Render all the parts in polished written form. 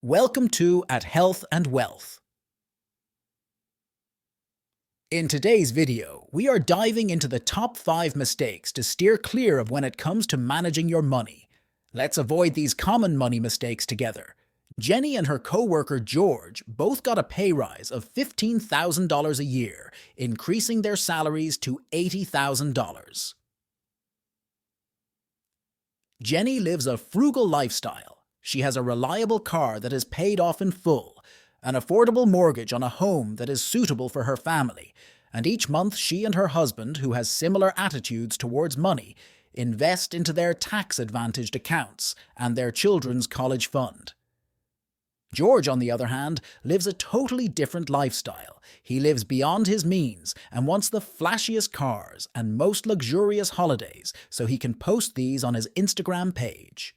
Welcome to At Health and Wealth. In today's video, we are diving into the top 5 mistakes to steer clear of when it comes to managing your money. Let's avoid these common money mistakes together. Jenny and her co-worker George both got a pay rise of $15,000 a year, increasing their salaries to $80,000. Jenny lives a frugal lifestyle. She has a reliable car that is paid off in full, an affordable mortgage on a home that is suitable for her family, and each month she and her husband, who has similar attitudes towards money, invest into their tax-advantaged accounts and their children's college fund. George, on the other hand, lives a totally different lifestyle. He lives beyond his means and wants the flashiest cars and most luxurious holidays so he can post these on his Instagram page.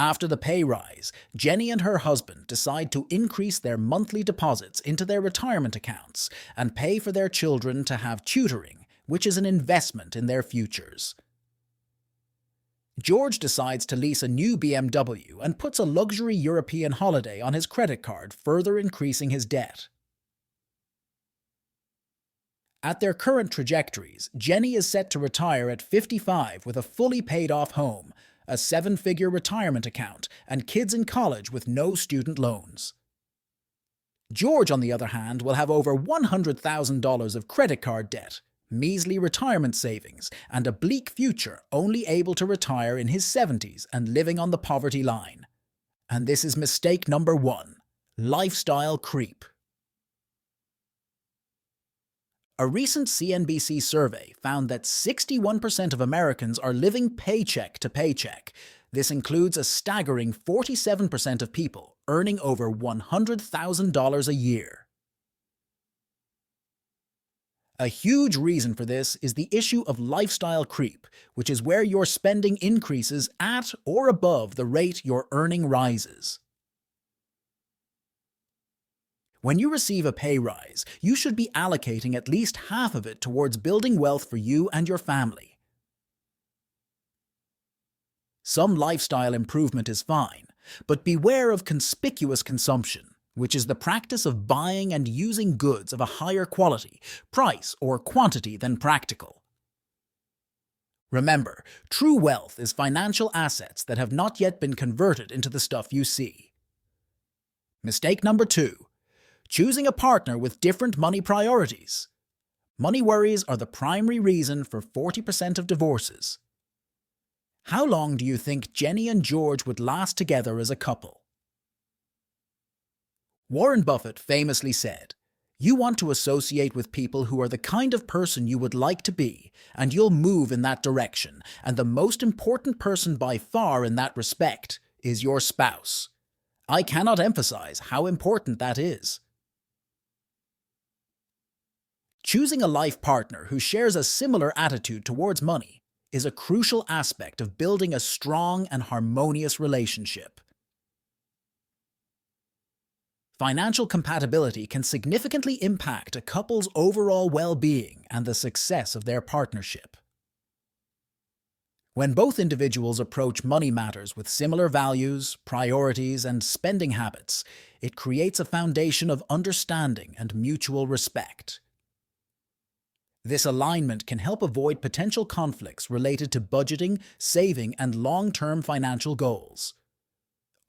After the pay rise, Jenny and her husband decide to increase their monthly deposits into their retirement accounts and pay for their children to have tutoring, which is an investment in their futures. George decides to lease a new BMW and puts a luxury European holiday on his credit card, further increasing his debt. At their current trajectories, Jenny is set to retire at 55 with a fully paid-off home, a 7-figure retirement account, and kids in college with no student loans. George, on the other hand, will have over $100,000 of credit card debt, measly retirement savings, and a bleak future, only able to retire in his 70s and living on the poverty line. And this is mistake number 1: lifestyle creep. A recent CNBC survey found that 61% of Americans are living paycheck to paycheck. This includes a staggering 47% of people earning over $100,000 a year. A huge reason for this is the issue of lifestyle creep, which is where your spending increases at or above the rate your earning rises. When you receive a pay rise, you should be allocating at least half of it towards building wealth for you and your family. Some lifestyle improvement is fine, but beware of conspicuous consumption, which is the practice of buying and using goods of a higher quality, price, or quantity than practical. Remember, true wealth is financial assets that have not yet been converted into the stuff you see. Mistake number 2: choosing a partner with different money priorities. Money worries are the primary reason for 40% of divorces. How long do you think Jenny and George would last together as a couple? Warren Buffett famously said, "You want to associate with people who are the kind of person you would like to be, and you'll move in that direction, and the most important person by far in that respect is your spouse." I cannot emphasize how important that is. Choosing a life partner who shares a similar attitude towards money is a crucial aspect of building a strong and harmonious relationship. Financial compatibility can significantly impact a couple's overall well-being and the success of their partnership. When both individuals approach money matters with similar values, priorities, and spending habits, it creates a foundation of understanding and mutual respect. This alignment can help avoid potential conflicts related to budgeting, saving, and long-term financial goals.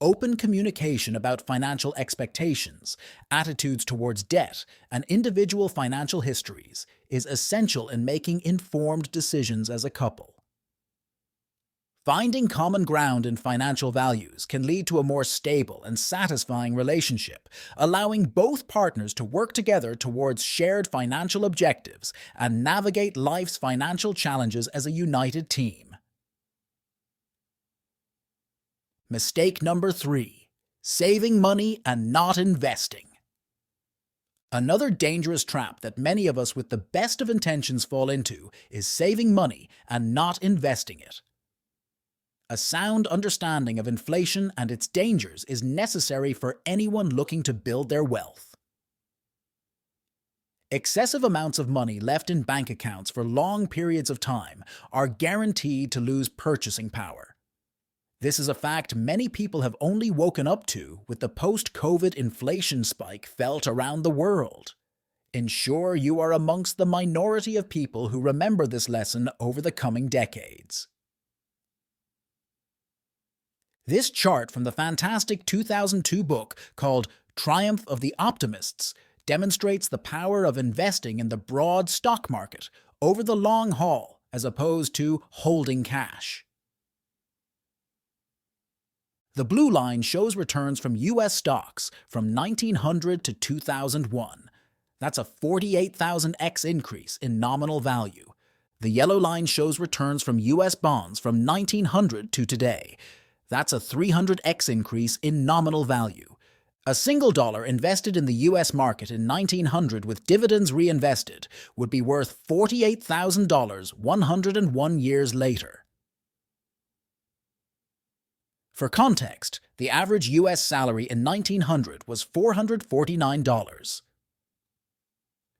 Open communication about financial expectations, attitudes towards debt, and individual financial histories is essential in making informed decisions as a couple. Finding common ground in financial values can lead to a more stable and satisfying relationship, allowing both partners to work together towards shared financial objectives and navigate life's financial challenges as a united team. Mistake number 3: saving money and not investing. Another dangerous trap that many of us with the best of intentions fall into is saving money and not investing it. A sound understanding of inflation and its dangers is necessary for anyone looking to build their wealth. Excessive amounts of money left in bank accounts for long periods of time are guaranteed to lose purchasing power. This is a fact many people have only woken up to with the post-COVID inflation spike felt around the world. Ensure you are amongst the minority of people who remember this lesson over the coming decades. This chart from the fantastic 2002 book called Triumph of the Optimists demonstrates the power of investing in the broad stock market over the long haul as opposed to holding cash. The blue line shows returns from US stocks from 1900 to 2001. That's a 48,000x increase in nominal value. The yellow line shows returns from US bonds from 1900 to today. That's a 300x increase in nominal value. A single dollar invested in the US market in 1900 with dividends reinvested would be worth $48,000 101 years later. For context, the average US salary in 1900 was $449.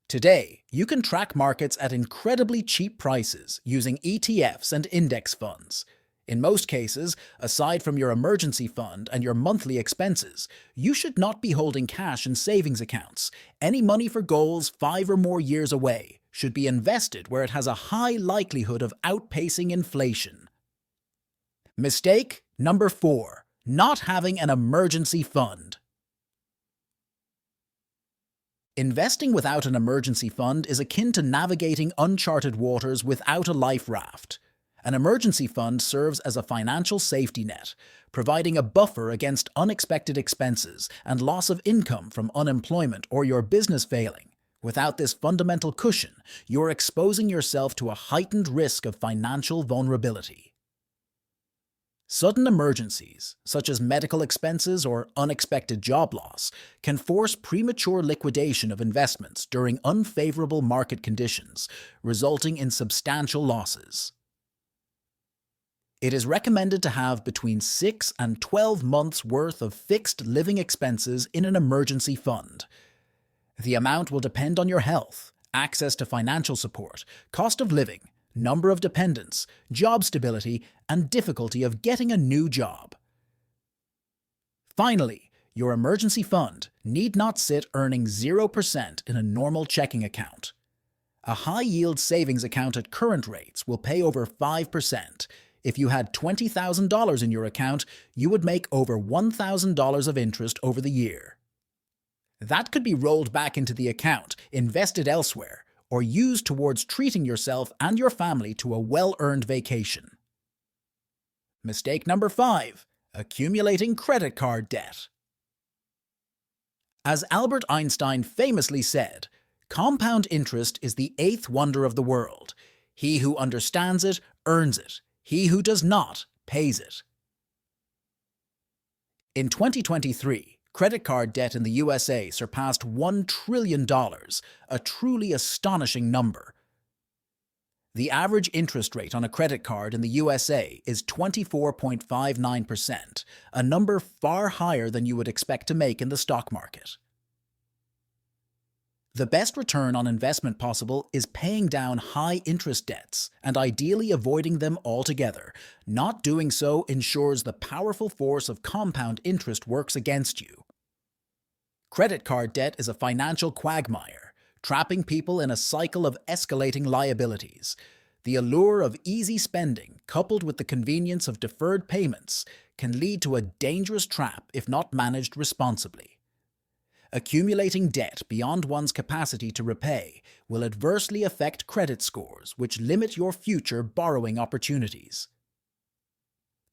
Today, you can track markets at incredibly cheap prices using ETFs and index funds. In most cases, aside from your emergency fund and your monthly expenses, you should not be holding cash in savings accounts. Any money for goals 5 or more years away should be invested where it has a high likelihood of outpacing inflation. Mistake number 4. Not having an emergency fund. Investing without an emergency fund is akin to navigating uncharted waters without a life raft. An emergency fund serves as a financial safety net, providing a buffer against unexpected expenses and loss of income from unemployment or your business failing. Without this fundamental cushion, you're exposing yourself to a heightened risk of financial vulnerability. Sudden emergencies, such as medical expenses or unexpected job loss, can force premature liquidation of investments during unfavorable market conditions, resulting in substantial losses. It is recommended to have between 6 and 12 months' worth of fixed living expenses in an emergency fund. The amount will depend on your health, access to financial support, cost of living, number of dependents, job stability, and difficulty of getting a new job. Finally, your emergency fund need not sit earning 0% in a normal checking account. A high-yield savings account at current rates will pay over 5%. If you had $20,000 in your account, you would make over $1,000 of interest over the year. That could be rolled back into the account, invested elsewhere, or used towards treating yourself and your family to a well-earned vacation. Mistake number 5. Accumulating credit card debt. As Albert Einstein famously said, compound interest is the 8th wonder of the world. He who understands it, earns it. He who does not, pays it. In 2023, credit card debt in the USA surpassed $1 trillion, a truly astonishing number. The average interest rate on a credit card in the USA is 24.59%, a number far higher than you would expect to make in the stock market. The best return on investment possible is paying down high-interest debts and ideally avoiding them altogether. Not doing so ensures the powerful force of compound interest works against you. Credit card debt is a financial quagmire, trapping people in a cycle of escalating liabilities. The allure of easy spending, coupled with the convenience of deferred payments, can lead to a dangerous trap if not managed responsibly. Accumulating debt beyond one's capacity to repay will adversely affect credit scores, which limit your future borrowing opportunities.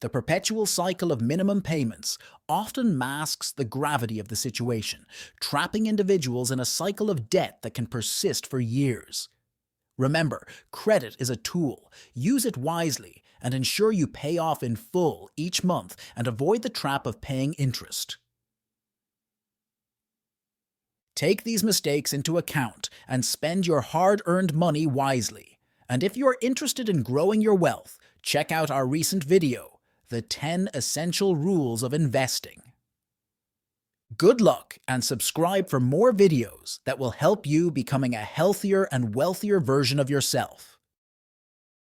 The perpetual cycle of minimum payments often masks the gravity of the situation, trapping individuals in a cycle of debt that can persist for years. Remember, credit is a tool. Use it wisely and ensure you pay off in full each month and avoid the trap of paying interest. Take these mistakes into account and spend your hard-earned money wisely. And if you are interested in growing your wealth, check out our recent video, The 10 Essential Rules of Investing. Good luck and subscribe for more videos that will help you becoming a healthier and wealthier version of yourself.